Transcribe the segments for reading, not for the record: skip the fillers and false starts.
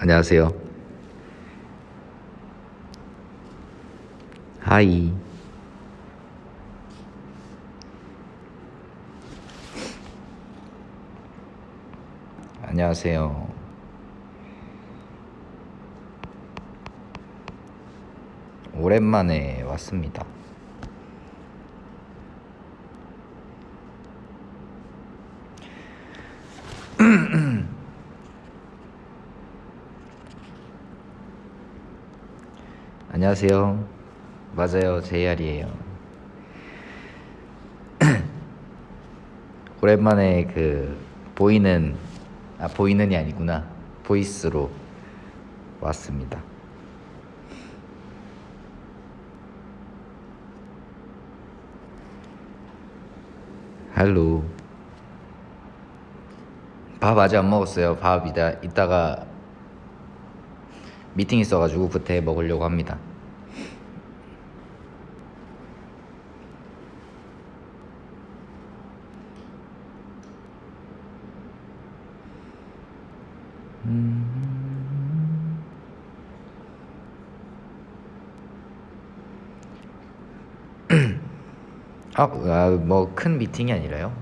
안녕하세요. 하이. 안녕하세요. 오랜만에 왔습니다. 안녕하세요. 맞아요. JR이에요. 오랜만에 보이는이 아니구나. 보이스로 왔습니다. 할로. 밥 아직 안 먹었어요. 밥 이따가 미팅 있어가지고 그때 먹으려고 합니다. 뭐 큰 미팅이 아니라요.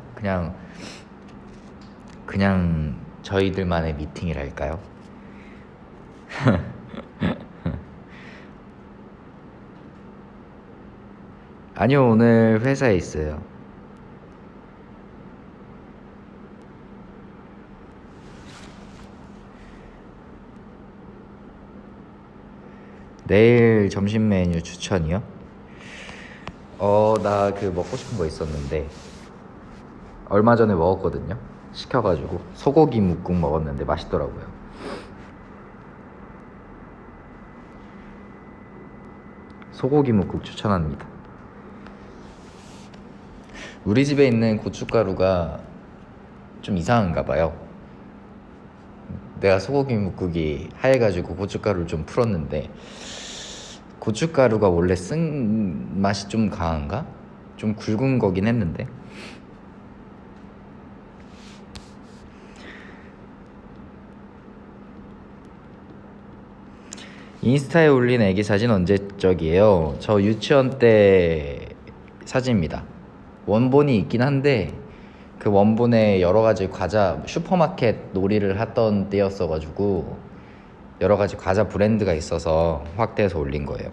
그냥 저희들만의 미팅이랄까요? 아니요, 오늘 회사에 있어요. 내일 점심 메뉴 추천이요? 나 먹고 싶은 거 있었는데 얼마 전에 먹었거든요. 시켜가지고 소고기 묵국 먹었는데 맛있더라고요. 소고기 묵국 추천합니다. 우리 집에 있는 고춧가루가 좀 이상한가 봐요. 내가 소고기 묵국이 하얘가지고 고춧가루를 좀 풀었는데 고춧가루가 원래 쓴 맛이 좀 강한가? 좀 굵은 거긴 했는데 인스타에 올린 애기 사진 언제적이에요? 저 유치원 때 사진입니다. 원본이 있긴 한데 그 원본에 여러 가지 과자 슈퍼마켓 놀이를 하던 때였어가지고 여러 가지 과자 브랜드가 있어서 확대해서 올린 거예요.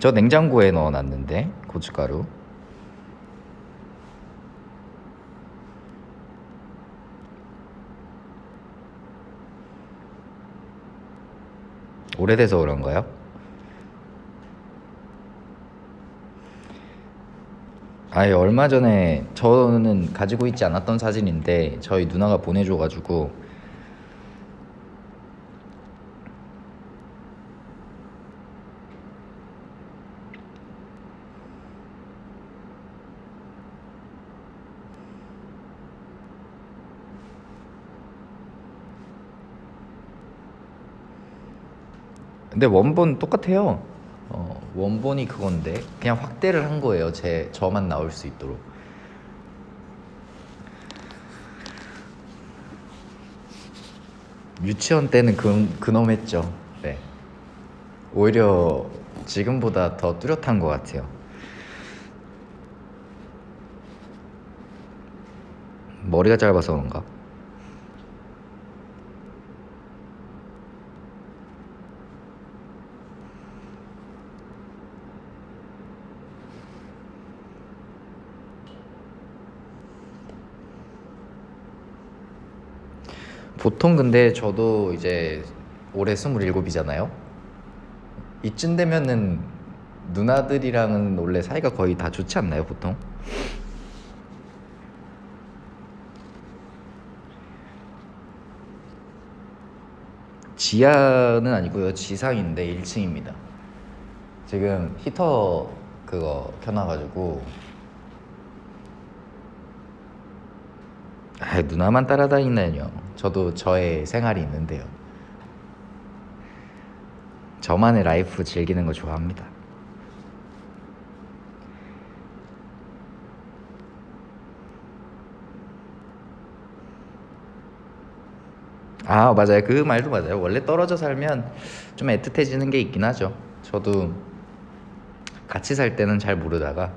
저 냉장고에 넣어놨는데 고춧가루. 오래돼서 그런가요? 얼마 전에 저는 가지고 있지 않았던 사진인데 저희 누나가 보내줘가지고 근데 원본 똑같아요. 원본이 그건데 그냥 확대를 한 거예요. 저만 나올 수 있도록. 유치원 때는 그놈 했죠. 네. 오히려 지금보다 더 뚜렷한 것 같아요. 머리가 짧아서 그런가? 보통 근데 저도 이제 올해 27이잖아요. 이쯤 되면은 누나들이랑은 원래 사이가 거의 다 좋지 않나요, 보통? 지하는 아니고요. 지상인데 1층입니다. 지금 히터 그거 켜놔가지고 누나만 따라다니나요. 저도 저의 생활이 있는데요. 저만의 라이프 즐기는 거 좋아합니다. 아, 맞아요. 그 말도 맞아요. 원래 떨어져 살면 좀 애틋해지는 게 있긴 하죠. 저도 같이 살 때는 잘 모르다가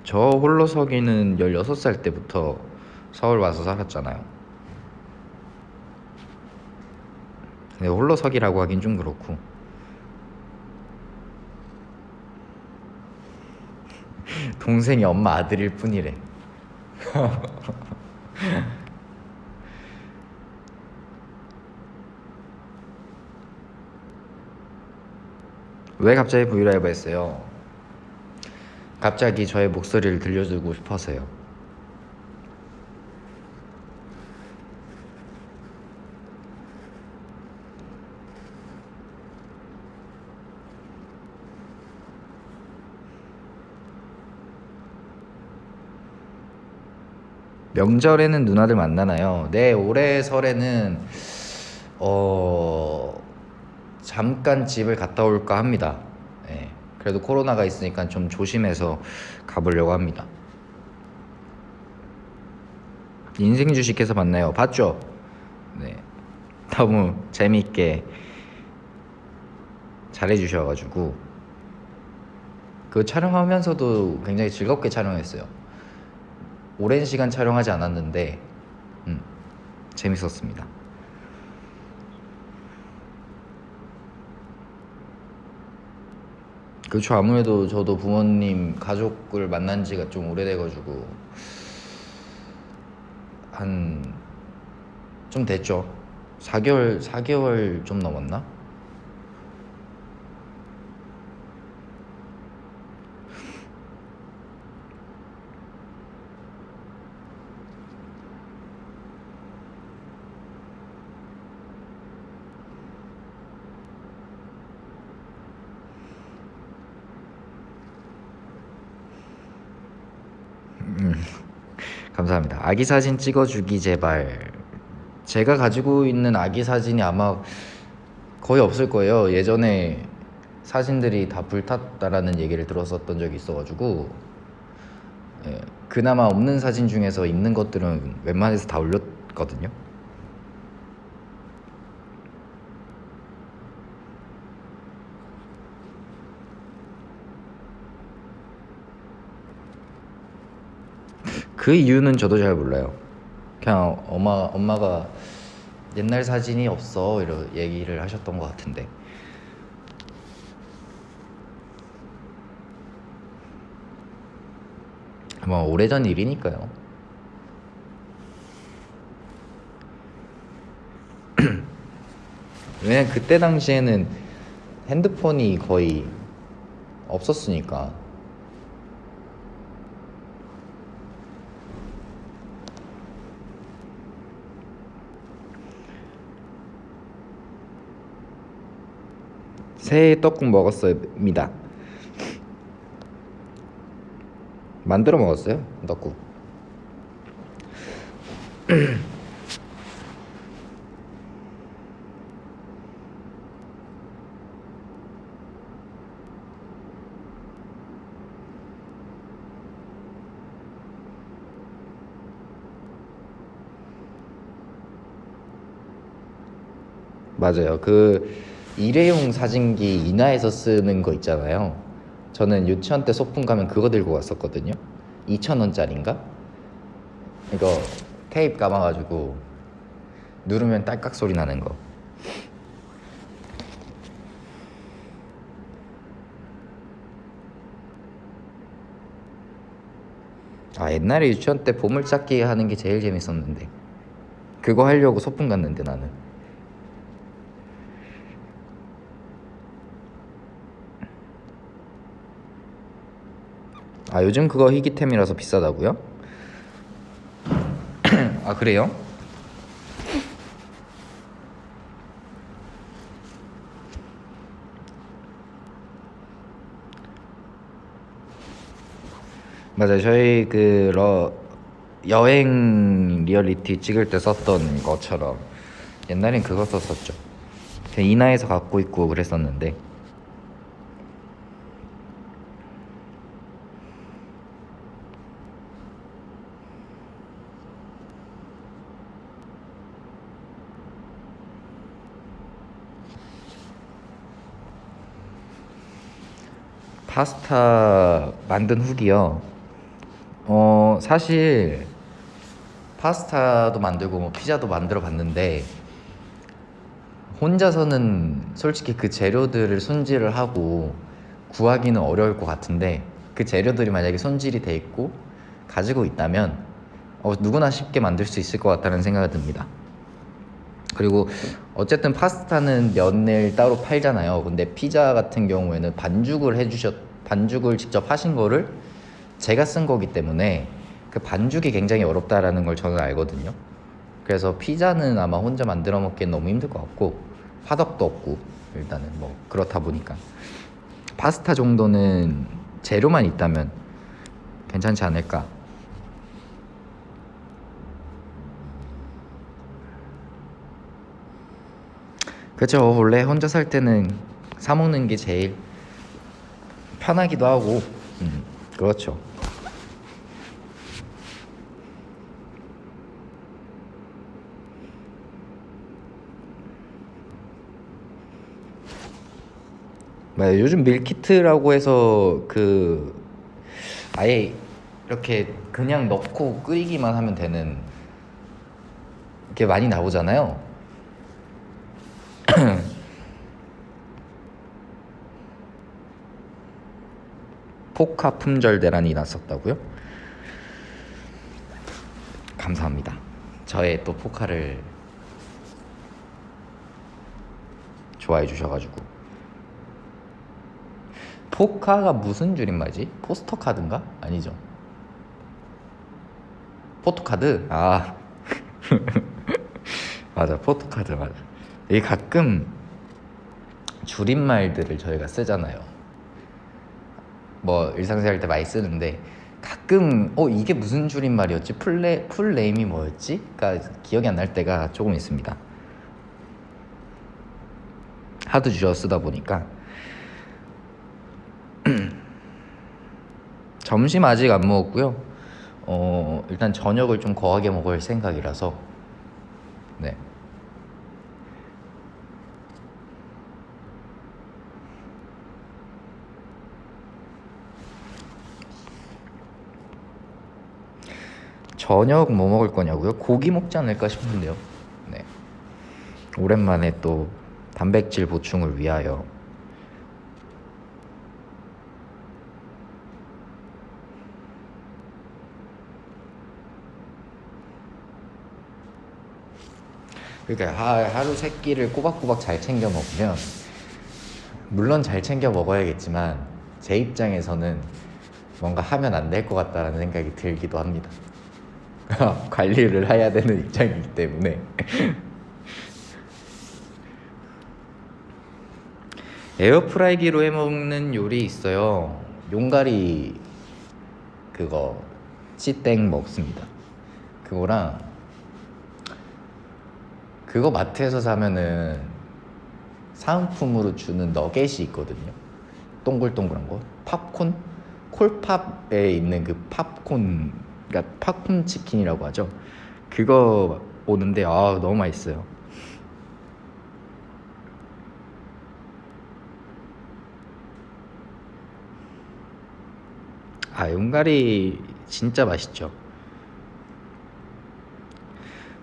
저 홀로서기는 16살 때부터 서울 와서 살았잖아요. 근데 홀로서기라고 하긴 좀 그렇고 동생이 엄마 아들일 뿐이래. 왜 갑자기 브이라이브 했어요? 갑자기 저의 목소리를 들려주고 싶어서요. 명절에는 누나들 만나나요? 네, 올해 설에는 어 잠깐 집을 갔다 올까 합니다. 네, 그래도 코로나가 있으니까 좀 조심해서 가보려고 합니다. 인생 주식해서 봤나요? 봤죠? 네, 너무 재미있게 잘해주셔가지고 그 촬영하면서도 굉장히 즐겁게 촬영했어요. 오랜 시간 촬영하지 않았는데 재밌었습니다. 그렇죠. 아무래도 저도 부모님 가족을 만난 지가 좀 오래돼가지고 한 좀 됐죠. 4개월 좀 넘었나? 감사합니다. 아기 사진 찍어주기 제발. 제가 가지고 있는 아기 사진이 아마 거의 없을 거예요. 예전에 사진들이 다 불탔다라는 얘기를 들었었던 적이 있어가지고 예, 그나마 없는 사진 중에서 있는 것들은 웬만해서 다 올렸거든요. 그 이유는 저도 잘 몰라요. 그냥 엄마가 옛날 사진이 없어 이러 얘기를 하셨던 것 같은데 아마 오래전 일이니까요. 왜냐면 그때 당시에는 핸드폰이 거의 없었으니까. 새해 떡국 먹었습니다. 만들어 먹었어요, 떡국. 맞아요. 그 일회용 사진기 인화해서 쓰는 거 있잖아요. 저는 유치원 때 소풍 가면 그거 들고 갔었거든요. 2,000원짜리인가? 이거 테이프 감아가지고 누르면 딸깍 소리 나는 거. 아, 옛날에 유치원 때 보물찾기 하는 게 제일 재밌었는데 그거 하려고 소풍 갔는데 나는. 아, 요즘 그거 희귀템이라서 비싸다고요? 아, 그래요? 맞아요. 저희 여행 리얼리티 찍을 때 썼던 것처럼 옛날엔 그거 썼었죠. 그냥 인하에서 갖고 있고 그랬었는데 파스타 만든 후기요. 사실 파스타도 만들고 뭐 피자도 만들어 봤는데 혼자서는 솔직히 그 재료들을 손질을 하고 구하기는 어려울 것 같은데 그 재료들이 만약에 손질이 돼 있고 가지고 있다면 누구나 쉽게 만들 수 있을 것 같다는 생각이 듭니다. 그리고 어쨌든 파스타는 면을 따로 팔잖아요. 근데 피자 같은 경우에는 반죽을 직접 하신 거를 제가 쓴 거기 때문에 그 반죽이 굉장히 어렵다라는 걸 저는 알거든요. 그래서 피자는 아마 혼자 만들어 먹기엔 너무 힘들 것 같고 화덕도 없고 일단은 뭐 그렇다 보니까 파스타 정도는 재료만 있다면 괜찮지 않을까. 그렇죠. 원래 혼자 살 때는 사 먹는 게 제일 편하기도 하고 그렇죠. 맞아요. 요즘 밀키트라고 해서 그 아예 이렇게 그냥 넣고 끓이기만 하면 되는 게 많이 나오잖아요. 포카 품절 대란이 났었다고요? 감사합니다. 저의 또 포카를 좋아해 주셔가지고. 포카가 무슨 줄임말이지? 포스터 카드인가? 아니죠. 포토카드? 아 맞아, 포토카드 맞아. 이게 가끔 줄임말들을 저희가 쓰잖아요. 뭐 일상생활 때 많이 쓰는데 가끔 이게 무슨 줄임말이었지? 풀네임이 뭐였지? 그러니까 기억이 안 날 때가 조금 있습니다. 하도 주어 쓰다 보니까. 점심 아직 안 먹었고요. 일단 저녁을 좀 거하게 먹을 생각이라서. 네. 저녁 뭐 먹을 거냐고요? 고기 먹지 않을까 싶은데요. 네. 오랜만에 또 단백질 보충을 위하여. 그러니까 하루 세 끼를 꼬박꼬박 잘 챙겨 먹으면 물론 잘 챙겨 먹어야겠지만 제 입장에서는 뭔가 하면 안 될 것 같다라는 생각이 들기도 합니다. 관리를 해야 되는 입장이기 때문에. 에어프라이기로 해먹는 요리 있어요. 용가리 그거 찌땡 먹습니다. 그거랑 그거 마트에서 사면은 사은품으로 주는 너겟이 있거든요. 동글동글한 거. 팝콘? 콜팝에 있는 그 팝콘, 그러니까 팝콘 치킨이라고 하죠. 그거 오는데 너무 맛있어요. 용가리 진짜 맛있죠.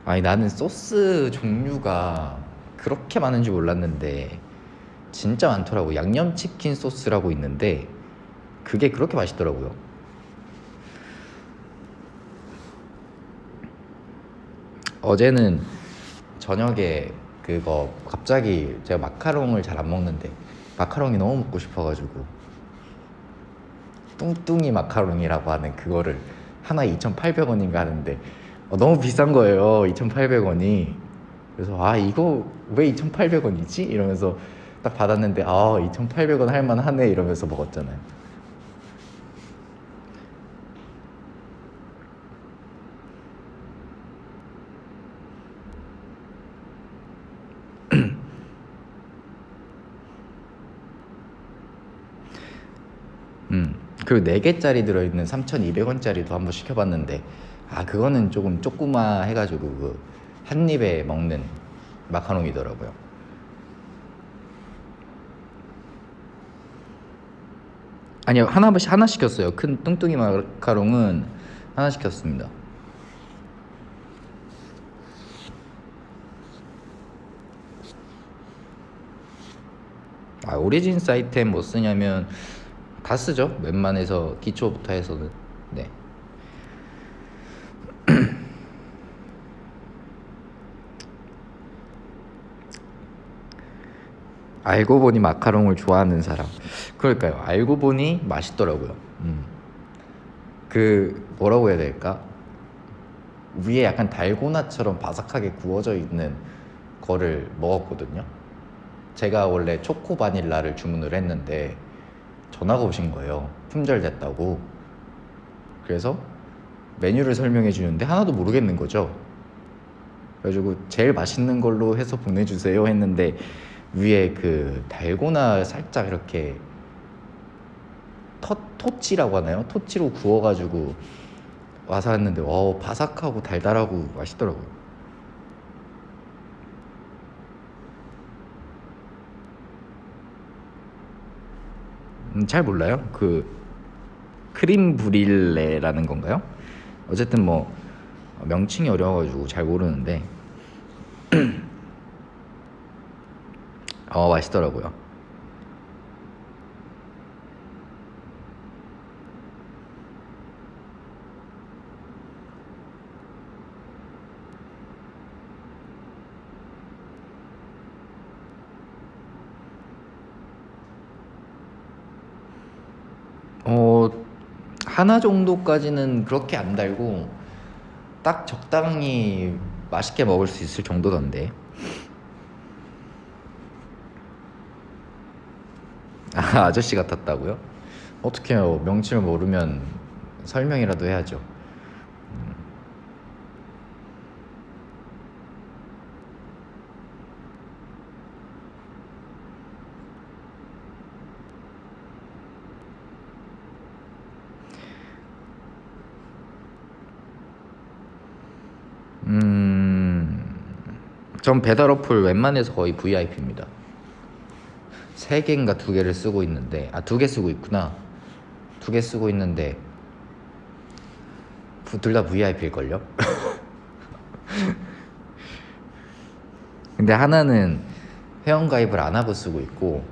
아니 나는 소스 종류가 그렇게 많은지 몰랐는데 진짜 많더라고. 양념치킨 소스라고 있는데 그게 그렇게 맛있더라고요. 어제는 저녁에 그거 갑자기 제가 마카롱을 잘 안 먹는데 마카롱이 너무 먹고 싶어가지고 뚱뚱이 마카롱이라고 하는 그거를 하나에 2,800원인가 하는데 너무 비싼 거예요. 2,800원이. 그래서 이거 왜 2,800원이지? 이러면서 딱 받았는데 2,800원 할만하네 이러면서 먹었잖아요. 그리고 4개짜리 들어있는 3,200원짜리도 한번 시켜봤는데 그거는 조금 조그마 해가지고 한 입에 먹는 마카롱이더라고요. 아니요, 하나 시켰어요. 큰 뚱뚱이 마카롱은 하나 시켰습니다. 오리진스 아이템 뭐 쓰냐면 다 쓰죠. 웬만해서 기초부터 해서는. 네. 알고 보니 마카롱을 좋아하는 사람. 그러니까요. 알고 보니 맛있더라고요. 뭐라고 해야 될까? 위에 약간 달고나처럼 바삭하게 구워져 있는 거를 먹었거든요. 제가 원래 초코 바닐라를 주문을 했는데 전화가 오신 거예요. 품절됐다고. 그래서 메뉴를 설명해 주는데 하나도 모르겠는 거죠. 그래가지고 제일 맛있는 걸로 해서 보내주세요 했는데 위에 달고나 살짝 이렇게 토치라고 하나요? 토치로 구워가지고 와서 했는데 바삭하고 달달하고 맛있더라고요. 잘 몰라요. 크림 브릴레라는 건가요? 어쨌든 뭐 명칭이 어려워가지고 잘 모르는데 맛있더라고요. 하나 정도까지는 그렇게 안 달고 딱 적당히 맛있게 먹을 수 있을 정도던데. 아저씨 같았다고요? 어떡해요. 명칭을 모르면 설명이라도 해야죠. 전 배달 어플 웬만해서 거의 VIP입니다. 3개인가 2개를 쓰고 있는데 2개 쓰고 있구나. 2개 쓰고 있는데 둘 다 VIP일걸요? 근데 하나는 회원가입을 안 하고 쓰고 있고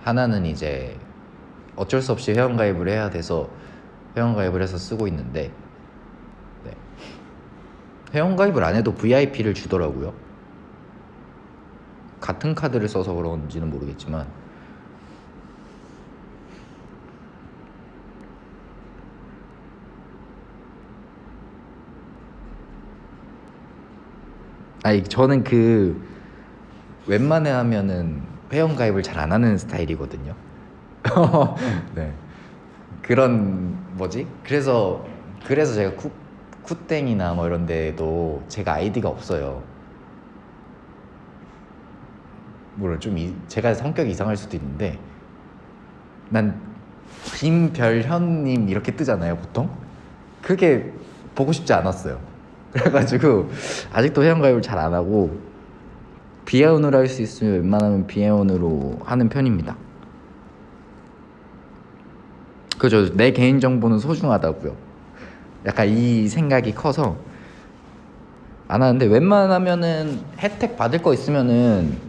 하나는 이제 어쩔 수 없이 회원가입을 해야 돼서 회원가입을 해서 쓰고 있는데 네. 회원가입을 안 해도 VIP를 주더라고요. 같은 카드를 써서 그런지는 모르겠지만 저는 웬만해 하면은 회원가입을 잘 안 하는 스타일이거든요. 네. 그런 그래서 제가 쿠땡이나 뭐 이런 데도 제가 아이디가 없어요. 물론 제가 성격이 이상할 수도 있는데 난 김별현님 이렇게 뜨잖아요 보통. 그게 보고 싶지 않았어요. 그래가지고 아직도 회원가입을 잘 안 하고 비회원으로 할 수 있으면 웬만하면 비회원으로 하는 편입니다. 그죠. 내 개인정보는 소중하다고요. 약간 이 생각이 커서 안 하는데 웬만하면은 혜택 받을 거 있으면은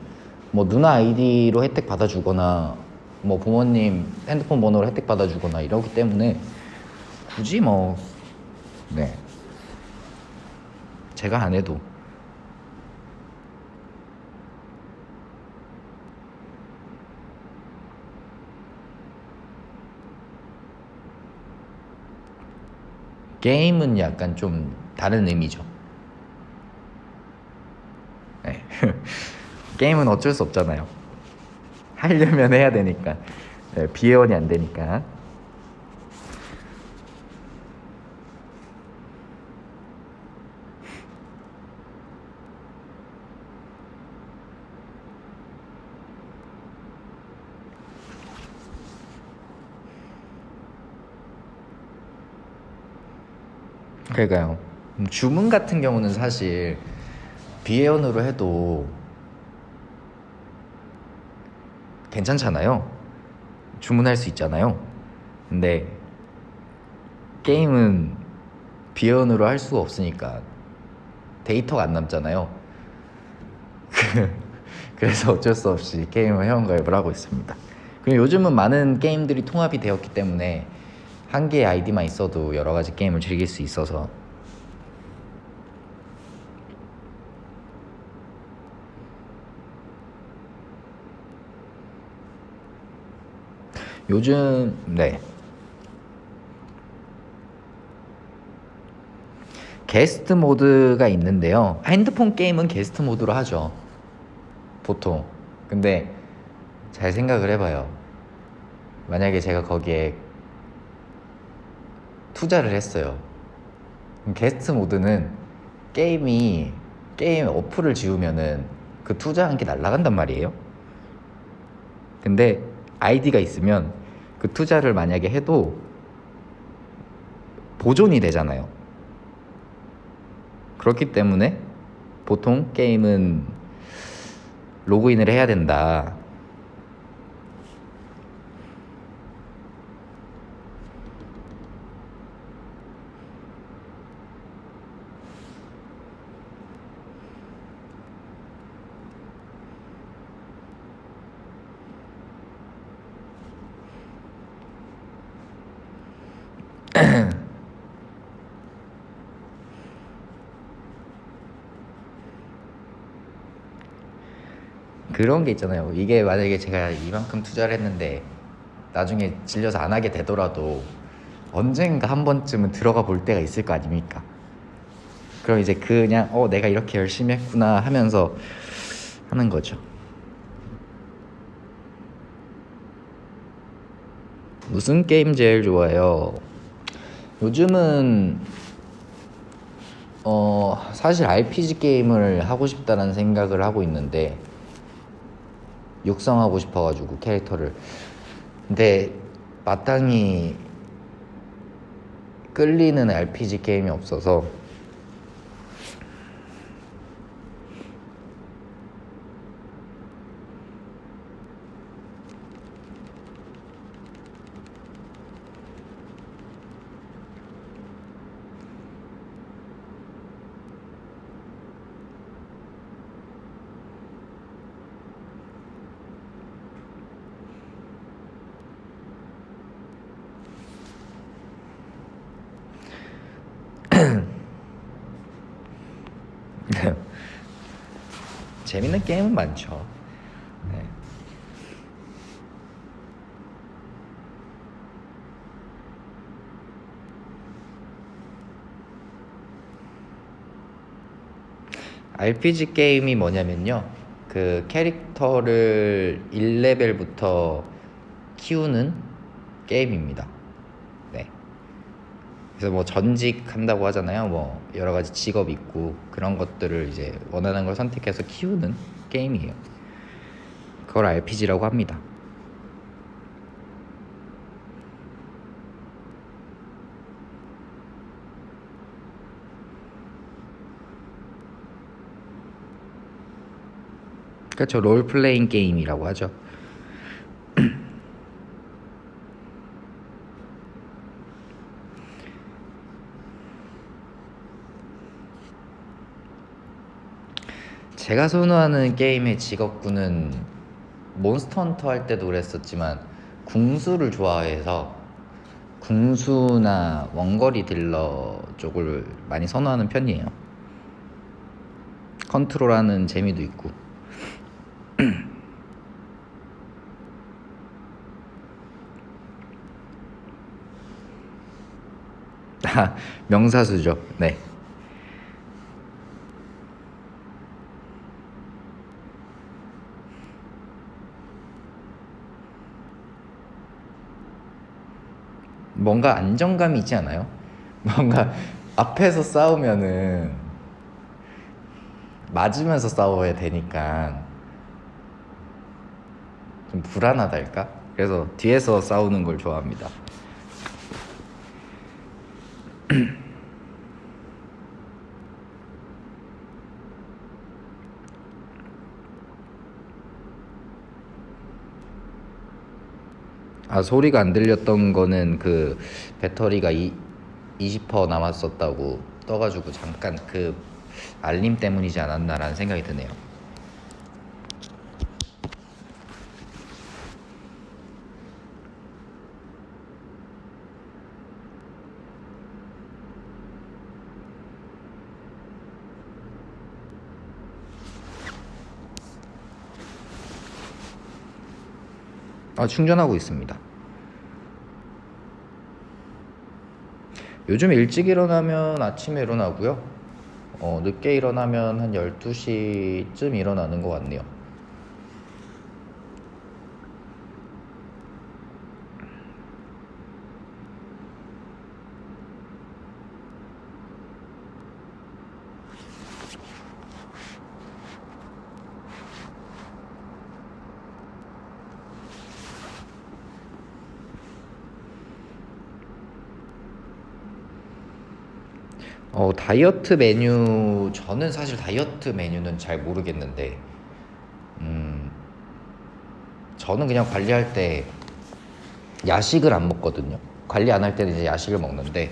뭐 누나 아이디로 혜택 받아주거나 뭐 부모님 핸드폰 번호로 혜택 받아주거나 이러기 때문에 굳이 네. 제가 안 해도 게임은 약간 좀 다른 의미죠. 네. 게임은 어쩔 수 없잖아요. 하려면 해야 되니까. 네, 비회원이 안 되니까. 그러니까요. 주문 같은 경우는 사실 비회원으로 해도 괜찮잖아요. 주문할 수 있잖아요. 근데 게임은 비회원으로 할 수가 없으니까 데이터가 안 남잖아요. 그래서 어쩔 수 없이 게임을 회원가입을 하고 있습니다. 그리고 요즘은 많은 게임들이 통합이 되었기 때문에 한 개의 아이디만 있어도 여러 가지 게임을 즐길 수 있어서 요즘 게스트 모드가 있는데요. 핸드폰 게임은 게스트 모드로 하죠, 보통. 근데 잘 생각을 해봐요. 만약에 제가 거기에 투자를 했어요. 그럼 게스트 모드는 게임 어플을 지우면은 그 투자한 게 날아간단 말이에요. 근데 아이디가 있으면 그 투자를 만약에 해도 보존이 되잖아요. 그렇기 때문에 보통 게임은 로그인을 해야 된다. 그런 게 있잖아요. 이게 만약에 제가 이만큼 투자를 했는데 나중에 질려서 안 하게 되더라도 언젠가 한 번쯤은 들어가 볼 때가 있을 거 아닙니까? 그럼 이제 그냥 내가 이렇게 열심히 했구나 하면서 하는 거죠. 무슨 게임 제일 좋아해요? 요즘은 사실 RPG 게임을 하고 싶다는 생각을 하고 있는데, 육성하고 싶어가지고 캐릭터를. 근데 마땅히 끌리는 RPG 게임이 없어서 재밌는 게임은 많죠. 네. RPG 게임이 뭐냐면요, 그 캐릭터를 1레벨부터 키우는 게임입니다. 네. 그래서 뭐 전직 한다고 하잖아요. 뭐 여러 가지 직업 있고 그런 것들을 이제 원하는 걸 선택해서 키우는 게임이에요. 그걸 RPG라고 합니다. 그렇죠. 롤플레잉 게임이라고 하죠. 제가 선호하는 게임의 직업군은 몬스터 헌터 할 때도 그랬었지만 궁수를 좋아해서 궁수나 원거리 딜러 쪽을 많이 선호하는 편이에요. 컨트롤하는 재미도 있고. 명사수죠. 네. 뭔가 안정감이 있지 않아요? 뭔가 앞에서 싸우면은 맞으면서 싸워야 되니까 좀 불안하달까? 그래서 뒤에서 싸우는 걸 좋아합니다. 아, 소리가 안 들렸던 거는 그 배터리가 20% 남았었다고 떠가지고 잠깐 그 알림 때문이지 않았나라는 생각이 드네요. 아, 충전하고 있습니다. 요즘 일찍 일어나면 아침에 일어나고요. 늦게 일어나면 한 12시쯤 일어나는 것 같네요. 다이어트 메뉴, 저는 사실 다이어트 메뉴는 잘 모르겠는데, 저는 그냥 관리할 때 야식을 안 먹거든요. 관리 안 할 때는 이제 야식을 먹는데,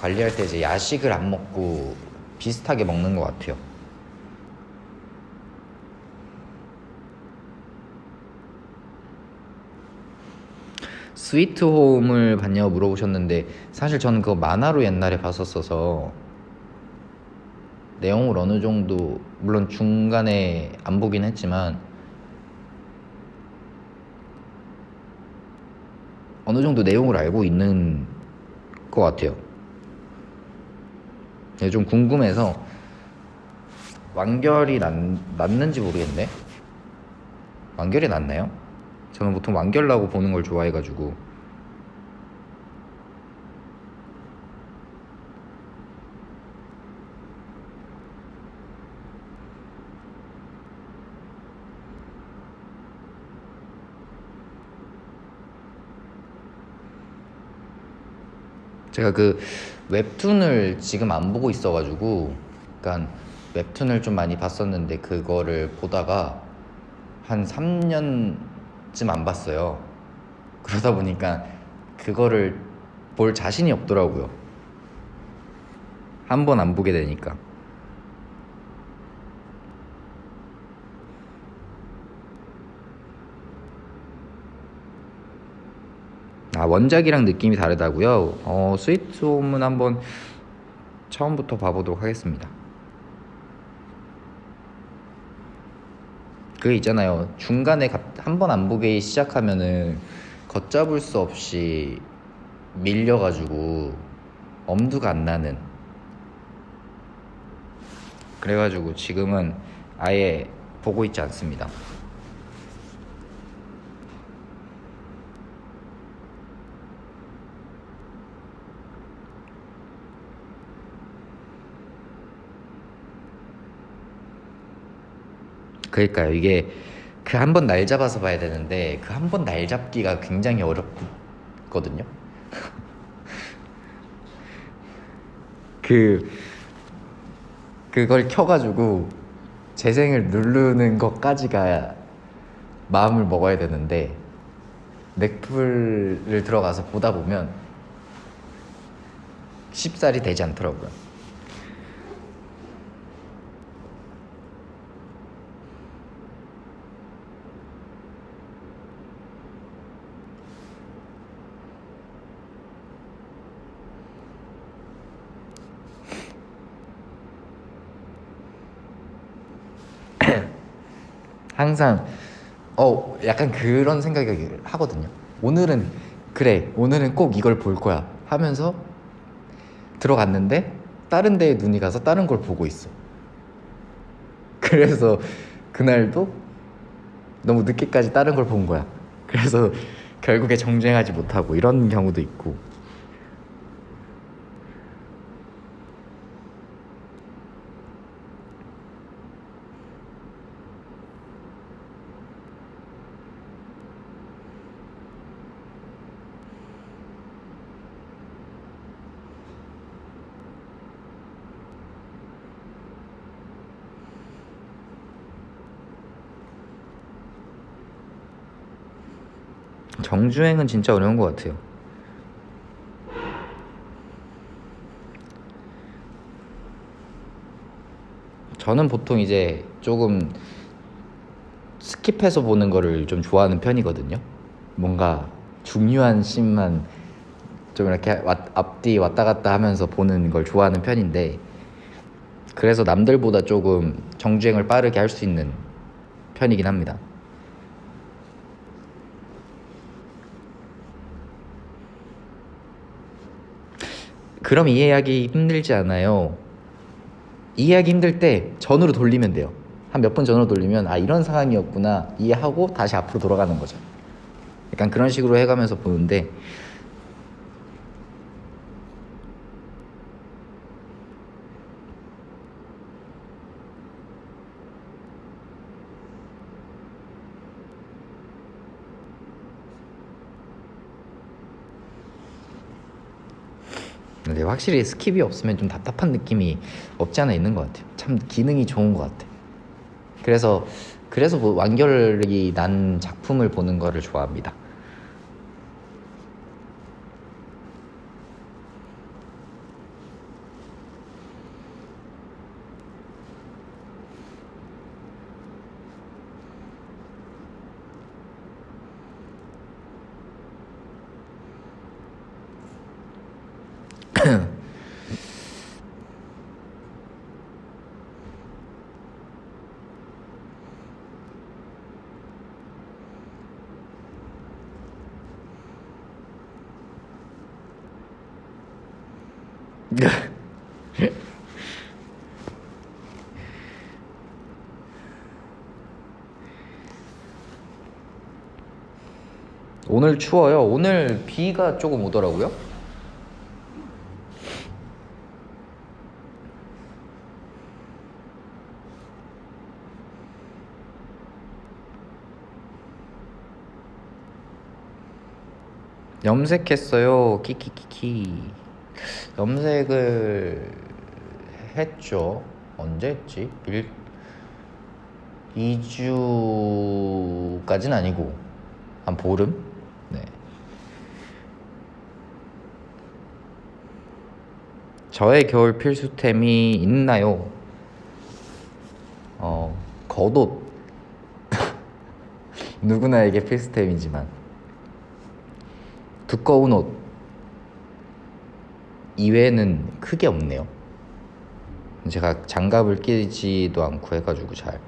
관리할 때 이제 야식을 안 먹고 비슷하게 먹는 것 같아요. 스위트홈을 봤냐고 물어보셨는데, 사실 저는 그거 만화로 옛날에 봤었어서 내용을 어느 정도, 물론 중간에 안 보긴 했지만 어느 정도 내용을 알고 있는 것 같아요. 네, 좀 궁금해서. 완결이 났는지 모르겠네. 완결이 났나요? 저는 보통 완결 나고 보는 걸 좋아해가지고. 제가 그 웹툰을 지금 안 보고 있어가지고, 그러니까 웹툰을 좀 많이 봤었는데 그거를 보다가 한 3년쯤 안 봤어요. 그러다 보니까 그거를 볼 자신이 없더라고요. 한 번 안 보게 되니까. 아, 원작이랑 느낌이 다르다고요? 스위트홈은 한번 처음부터 봐보도록 하겠습니다. 그게 있잖아요. 중간에 한 번 안 보기 시작하면은 걷잡을 수 없이 밀려가지고 엄두가 안 나는. 그래가지고 지금은 아예 보고 있지 않습니다. 그러니까요. 이게 그 한 번 날 잡아서 봐야 되는데 그 한 번 날 잡기가 굉장히 어렵거든요. 그 그걸 켜가지고 재생을 누르는 것까지가 마음을 먹어야 되는데 넷플을 들어가서 보다 보면 쉽사리 되지 않더라고요. 항상 약간 그런 생각이 하거든요. 오늘은, 그래, 오늘은 꼭 이걸 볼 거야 하면서 들어갔는데 다른 데에 눈이 가서 다른 걸 보고 있어. 그래서 그날도 너무 늦게까지 다른 걸 본 거야. 그래서 결국에 정주행하지 못하고 이런 경우도 있고. 정주행은 진짜 어려운 것 같아요. 저는 보통 이제 조금 스킵해서 보는 거를 좀 좋아하는 편이거든요. 뭔가 중요한 씬만 좀 이렇게 앞뒤 왔다 갔다 하면서 보는 걸 좋아하는 편인데, 그래서 남들보다 조금 정주행을 빠르게 할 수 있는 편이긴 합니다. 그럼 이해하기 힘들지 않아요. 이해하기 힘들 때 전으로 돌리면 돼요. 한 몇 분 전으로 돌리면 아 이런 상황이었구나 이해하고 다시 앞으로 돌아가는 거죠. 약간 그런 식으로 해가면서 보는데, 근데 확실히 스킵이 없으면 좀 답답한 느낌이 없지 않아 있는 것 같아요. 참 기능이 좋은 것 같아. 그래서 뭐 완결이 난 작품을 보는 거를 좋아합니다. 오늘 추워요. 오늘 비가 조금 오더라고요. 염색했어요. 키키키키. 염색을 했죠. 언제 했지? 2주까지는 아니고 한 보름? 네. 저의 겨울 필수템이 있나요? 겉옷. 누구나에게 필수템이지만 두꺼운 옷 이외에는 크게 없네요. 제가 장갑을 끼지도 않고 해가지고 잘.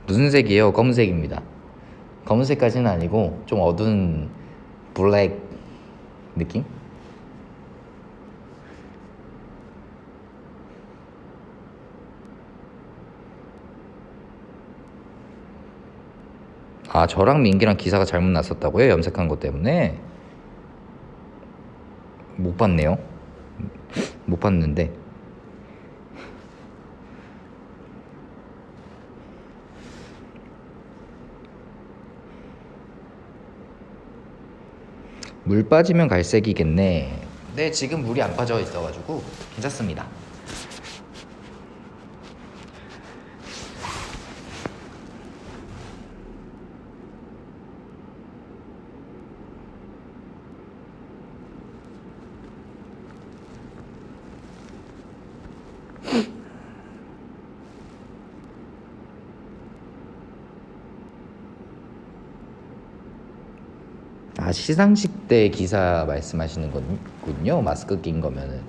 무슨 색이에요? 검은색입니다. 검은색까지는 아니고 좀 어두운 블랙 느낌? 아, 저랑 민기랑 기사가 잘못 났었다고요? 염색한 것 때문에? 못 봤네요. 못 봤는데. 물 빠지면 갈색이겠네. 네, 지금 물이 안 빠져 있어가지고 괜찮습니다. 아, 시상식 때 기사 말씀하시는 거군요. 마스크 낀 거면은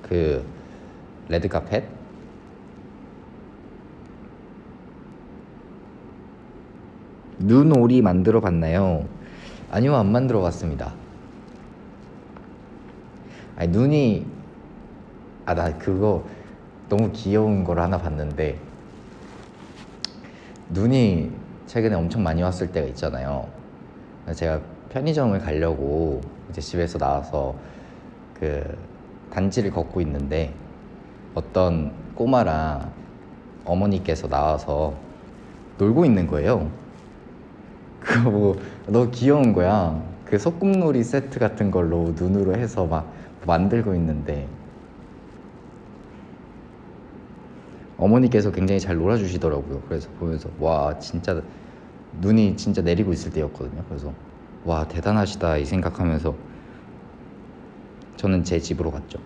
그 레드카펫? 눈오리 만들어 봤나요? 아니요, 안 만들어 봤습니다. 아니 눈이, 아 나 그거 너무 귀여운 걸 하나 봤는데, 눈이 최근에 엄청 많이 왔을 때가 있잖아요. 그래서 제가 편의점을 가려고 이제 집에서 나와서 그 단지를 걷고 있는데 어떤 꼬마랑 어머니께서 나와서 놀고 있는 거예요. 그거 보고 너무 귀여운 거야. 그 소꿉놀이 세트 같은 걸로 눈으로 해서 막 만들고 있는데 어머니께서 굉장히 잘 놀아주시더라고요. 그래서 보면서 와 진짜 눈이 진짜 내리고 있을 때였거든요. 그래서 와 대단하시다 이 생각하면서 저는 제 집으로 갔죠.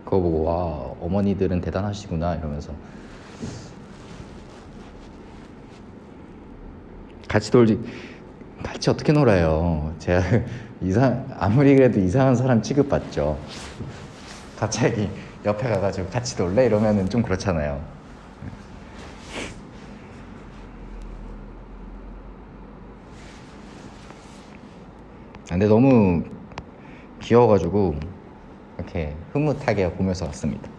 그거 보고 와 어머니들은 대단하시구나 이러면서 같이 놀지 같이 어떻게 놀아요. 제가 아무리 그래도 이상한 사람 취급받죠. 갑자기 옆에 가가지고 같이 놀래 이러면은 좀 그렇잖아요. 근데 너무 귀여워가지고 이렇게 흐뭇하게 보면서 왔습니다.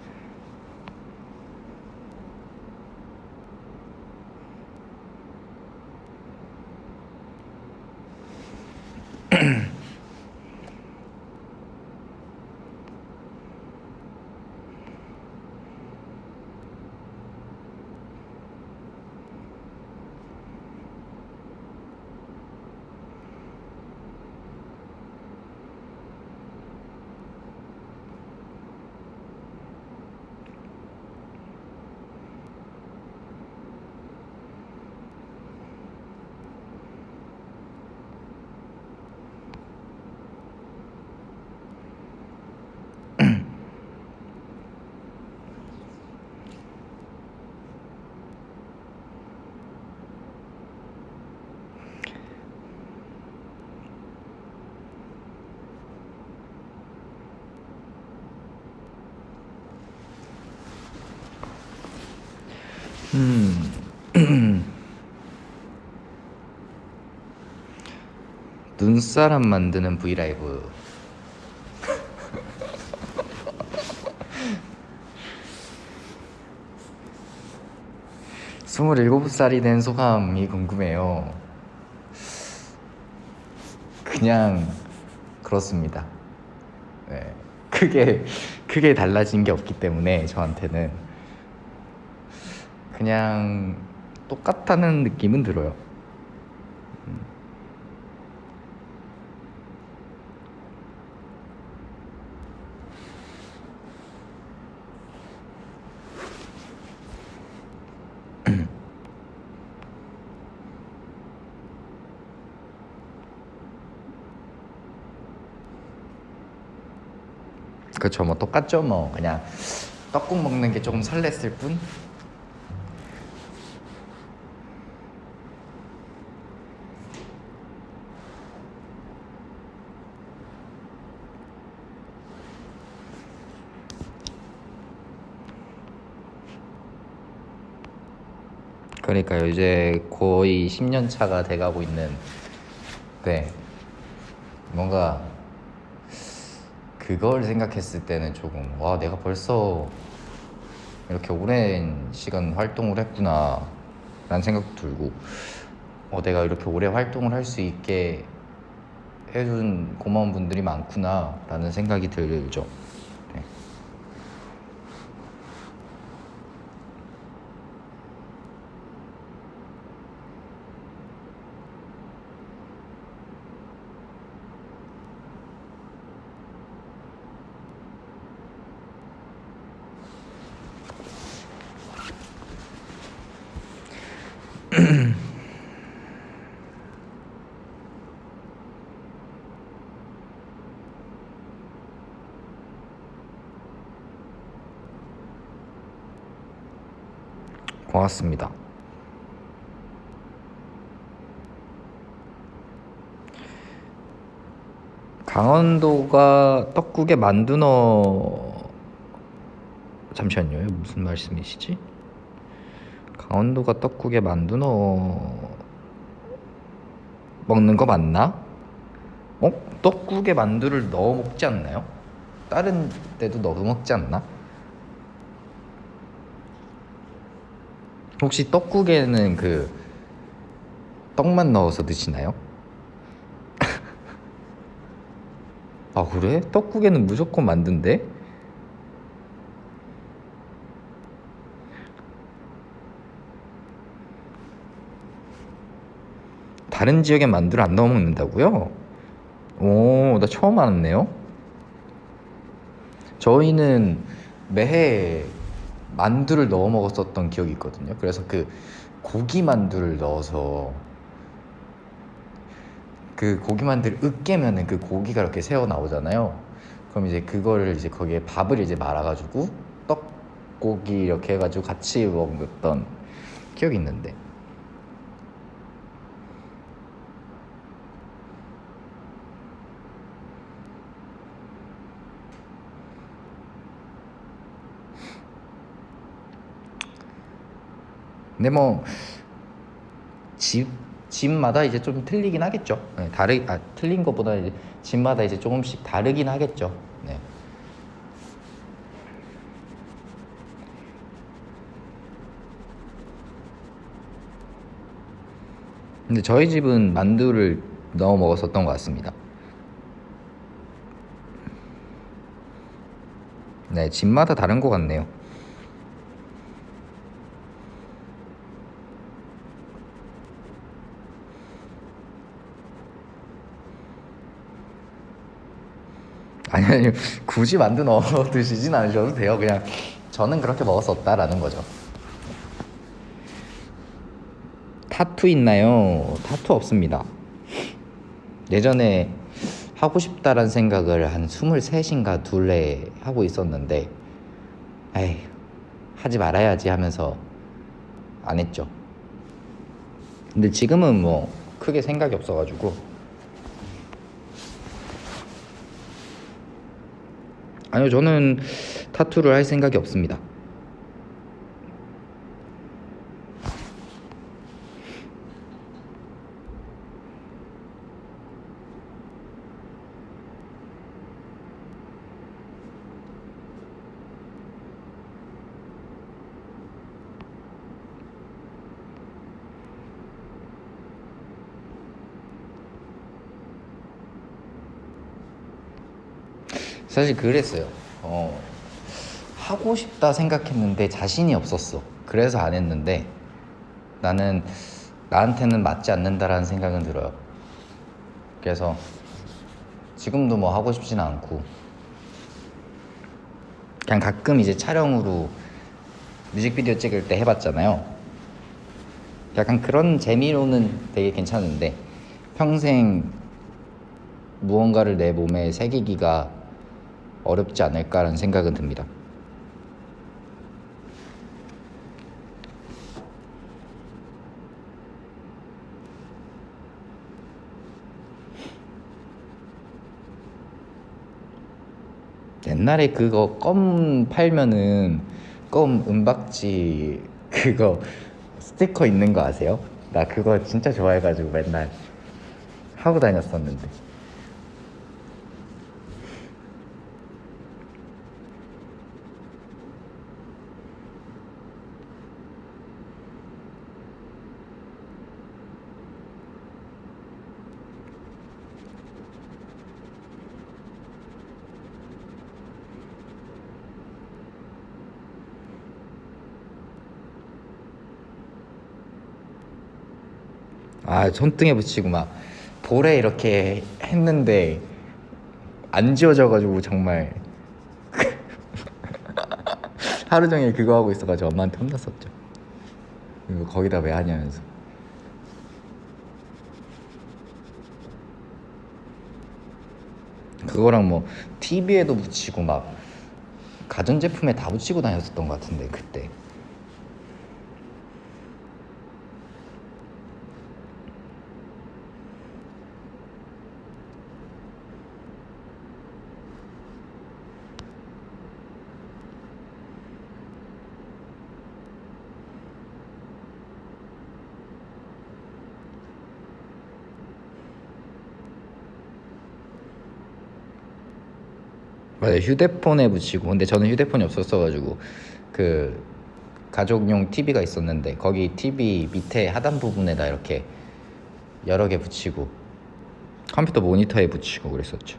눈사람 만드는 브이라이브. 27살이 된 소감이 궁금해요. 그냥 그렇습니다. 네. 크게 달라진 게 없기 때문에 저한테는 그냥 똑같다는 느낌은 들어요. 그쵸, 뭐 똑같죠. 뭐 그냥 떡국 먹는 게 조금 설렜을 뿐. 그러니까요, 이제 거의 10년 차가 돼가고 있는. 네, 뭔가 그걸 생각했을 때는 조금 와 내가 벌써 이렇게 오랜 시간 활동을 했구나 라는 생각도 들고, 내가 이렇게 오래 활동을 할 수 있게 해준 고마운 분들이 많구나 라는 생각이 들죠. 네. 고맙습니다. 강원도가 떡국에 만두 넣어. 잠시만요. 무슨 말씀이시지? 강원도가 떡국에 만두 넣어 먹는 거 맞나? 떡국에 만두를 넣어 먹지 않나요? 다른 데도 넣어 먹지 않나? 혹시 떡국에는 그 떡만 넣어서 드시나요? 아 그래? 떡국에는 무조건 만두인데? 다른 지역에 만두를 안 넣어 먹는다고요? 오, 나 처음 알았네요. 저희는 매해 만두를 넣어 먹었었던 기억이 있거든요. 그래서 그 고기 만두를 넣어서 그 고기 만두를 으깨면은 그 고기가 이렇게 새어 나오잖아요. 그럼 이제 그거를 이제 거기에 밥을 이제 말아가지고 떡고기 이렇게 해가지고 같이 먹었던 기억이 있는데. 근데 뭐 집 집마다 이제 좀 틀리긴 하겠죠. 네, 틀린 것보다 이제 집마다 이제 조금씩 다르긴 하겠죠. 네. 근데 저희 집은 만두를 넣어 먹었었던 것 같습니다. 네, 집마다 다른 것 같네요. 아니, 굳이 만두 넣어 드시진 않으셔도 돼요. 그냥 저는 그렇게 먹었었다라는 거죠. 타투 있나요? 타투 없습니다. 예전에 하고 싶다란 생각을 한 23인가 둘에 하고 있었는데, 에이, 하지 말아야지 하면서 안 했죠. 근데 지금은 뭐 크게 생각이 없어가지고. 아니요, 저는 타투를 할 생각이 없습니다. 사실 그랬어요. 하고 싶다 생각했는데 자신이 없었어. 그래서 안 했는데 나는 나한테는 맞지 않는다라는 생각은 들어요. 그래서 지금도 뭐 하고 싶지는 않고 그냥 가끔 이제 촬영으로 뮤직비디오 찍을 때 해봤잖아요. 약간 그런 재미로는 되게 괜찮은데 평생 무언가를 내 몸에 새기기가 어렵지 않을까라는 생각은 듭니다. 옛날에 그거 껌 팔면은 껌 은박지 그거 스티커 있는 거 아세요? 나 그거 진짜 좋아해가지고 맨날 하고 다녔었는데. 아, 손등에 붙이고 막 볼에 이렇게 했는데 안 지워져가지고 정말 하루 종일 그거 하고 있어가지고 엄마한테 혼났었죠. 이거 거기다 왜 하냐면서. 그거랑 뭐 TV에도 붙이고 막 가전제품에 다 붙이고 다녔었던 것 같은데 그때. 맞아요. 휴대폰에 붙이고. 근데 저는 휴대폰이 없었어가지고 그 가족용 TV가 있었는데 거기 TV 밑에 하단 부분에다 이렇게 여러 개 붙이고 컴퓨터 모니터에 붙이고 그랬었죠.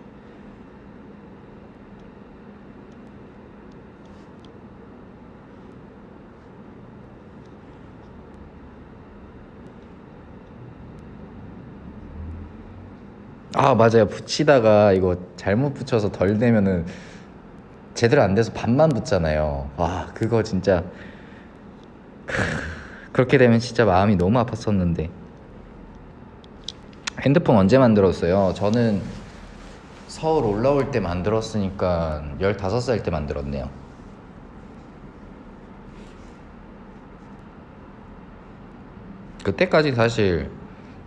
아, 맞아요. 붙이다가 이거 잘못 붙여서 덜 되면은 제대로 안 돼서 반만 붙잖아요. 와, 그거 진짜 그렇게 되면 진짜 마음이 너무 아팠었는데. 핸드폰 언제 만들었어요? 저는 서울 올라올 때 만들었으니까 15살 때 만들었네요. 그때까지 사실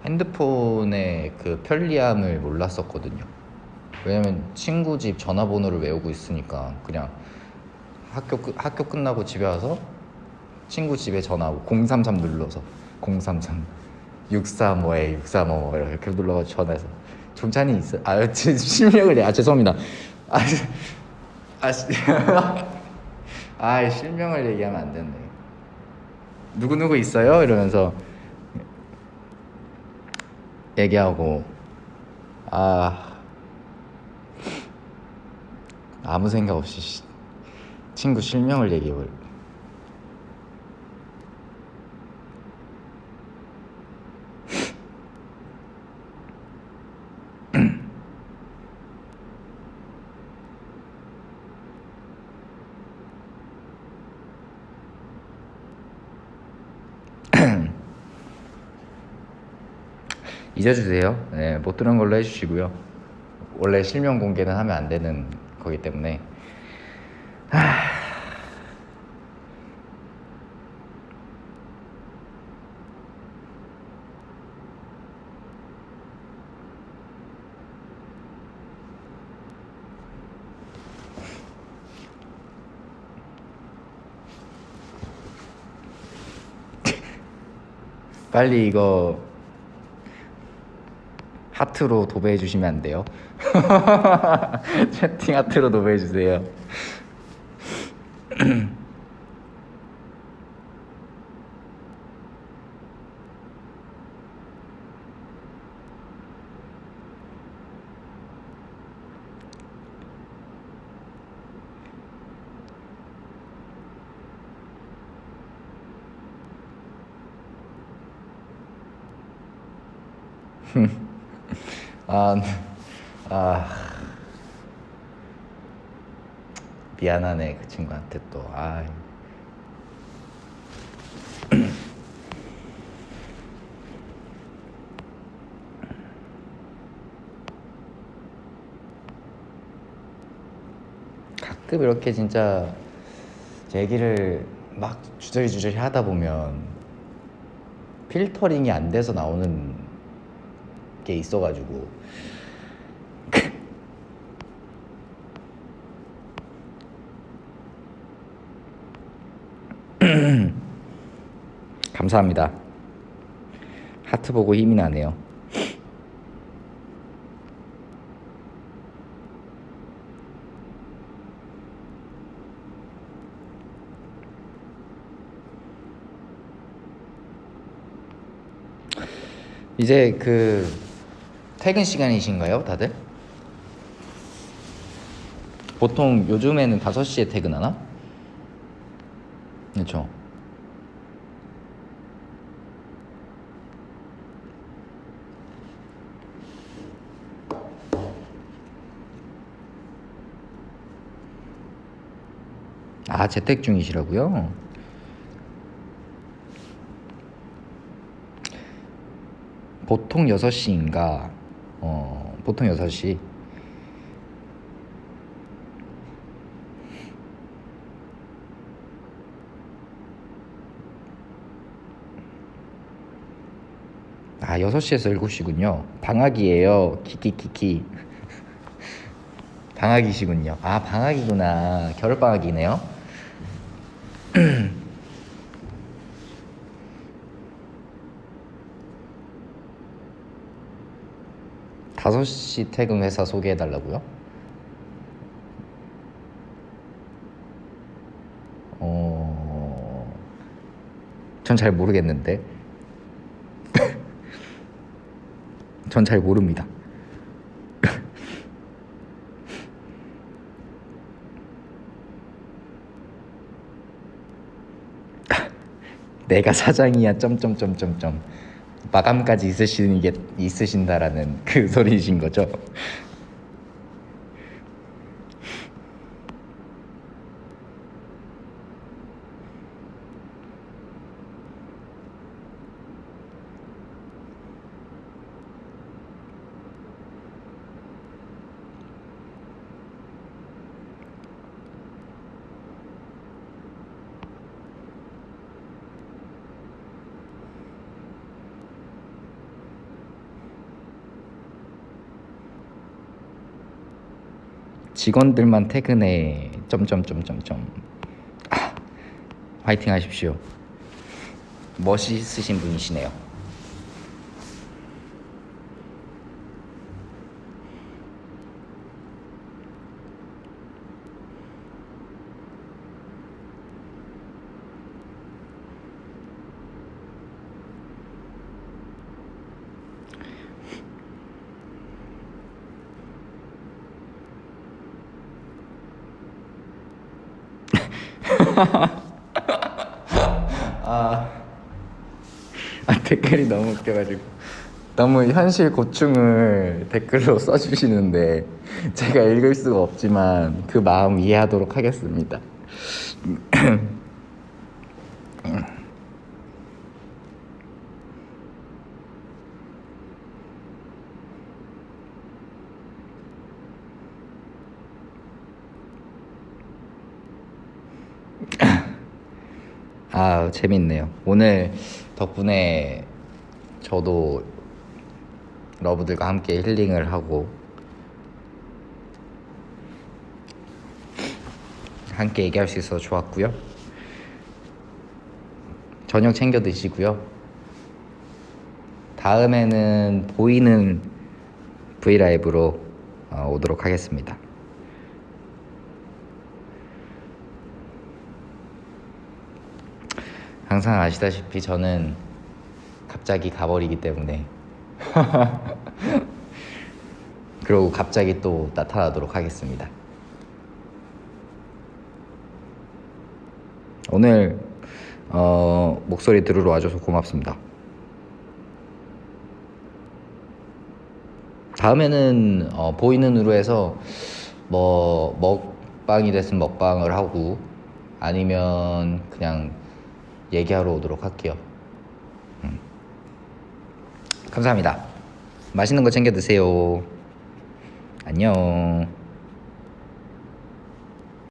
핸드폰의 그 편리함을 몰랐었거든요. 왜냐면 친구 집 전화번호를 외우고 있으니까 그냥 학교 끝나고 집에 와서 친구 집에 전화하고 033 눌러서 033 635에 635 이렇게 눌러가지고 전화해서 종찬이 있어. 실명을 죄송합니다. 아, 아, 실명을 얘기하면 안 되는데. 누구 있어요? 이러면서 얘기하고. 아무 생각 없이 친구 실명을 얘기해버려. 잊어주세요. 네, 못 들은 걸로 해주시고요. 원래 실명 공개는 하면 안 되는 거기 때문에. 빨리 이거 하트로 도배해 주시면 안 돼요? 채팅 하트로 도배해 주세요. 아, 아, 미안하네 그 친구한테 또. 가끔 이렇게 진짜 제 얘기를 막 주저리 하다 보면 필터링이 안 돼서 나오는 게 있어가지고. 감사합니다. 하트 보고 힘이 나네요. 이제 그 퇴근 시간이신가요, 다들? 보통 요즘에는 5시에 퇴근하나? 그렇죠. 재택 중이시라고요? 보통 6시인가? 보통 6시. 아, 6시에서 7시군요. 방학이에요. 키키키키. 방학이시군요. 아, 방학이구나. 겨울방학이네요. 5시 퇴근 회사 소개해달라고요? 전 잘 모르겠는데. 전 잘 모릅니다. 내가 사장이야 점점점점점 마감까지 있으신다라는 그 소리이신 거죠? 직원들만 퇴근해 점점점점점. 화이팅 하십시오. 멋있으신 분이시네요. 댓글이 너무 웃겨가지고 너무 현실 고충을 댓글로 써주시는데 제가 읽을 수가 없지만 그 마음 이해하도록 하겠습니다. 재밌네요. 오늘 덕분에 저도 러브들과 함께 힐링을 하고 함께 얘기할 수 있어서 좋았고요. 저녁 챙겨 드시고요. 다음에는 보이는 브이라이브로 오도록 하겠습니다. 항상 아시다시피 저는 갑자기 가버리기 때문에 그리고 갑자기 또 나타나도록 하겠습니다. 오늘 목소리 들으러 와줘서 고맙습니다. 다음에는 보이는 으로 해서 뭐 먹방이 됐으면 먹방을 하고 아니면 그냥 얘기하러 오도록 할게요. 감사합니다. 맛있는 거 챙겨 드세요. 안녕.